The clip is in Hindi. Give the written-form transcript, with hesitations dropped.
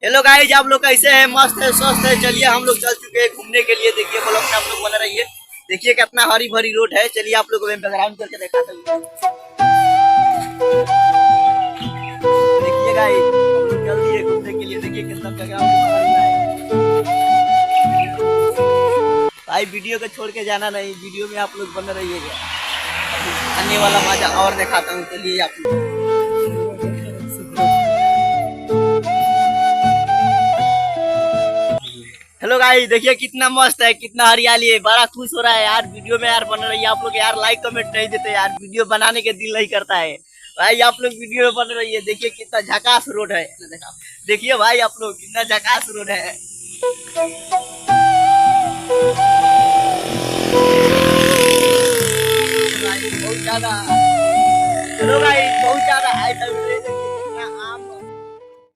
हेलो गाइस, आप लोग कैसे हैं? मस्त है, स्वस्थ है। चलिए हम लोग चल चुके हैं घूमने के लिए। देखिए ब्लॉग में आप लोग बने रहिए। देखिए कितना हरी भरी रोड है। चलिए आप लोग को मैं बैकग्राउंड करके दिखाता हूँ। देखिए गाइस, हम लोग चल दिए घूमने के लिए। देखिए कितना बैकग्राउंड बना हुआ है। भाई वीडियो को छोड़ के जाना नहीं, वीडियो में आप लोग बने रहिएगा। आने वाला मजा और दिखाता हूँ। चलिए आप लोग। हेलो गाइस, देखिए कितना मस्त है, कितना हरियाली है। बड़ा खुश हो रहा है यार। वीडियो में यार बन रही है। आप लोग यार लाइक कमेंट नहीं देते यार। वीडियो बनाने के दिल नहीं करता है भाई। आप लोग वीडियो में बन रही है। देखिए कितना झकास रोड है। देखिए भाई आप लोग कितना झकास रोड है। बहुत ज्यादा। हेलो गाइस, बहुत ज्यादा हाई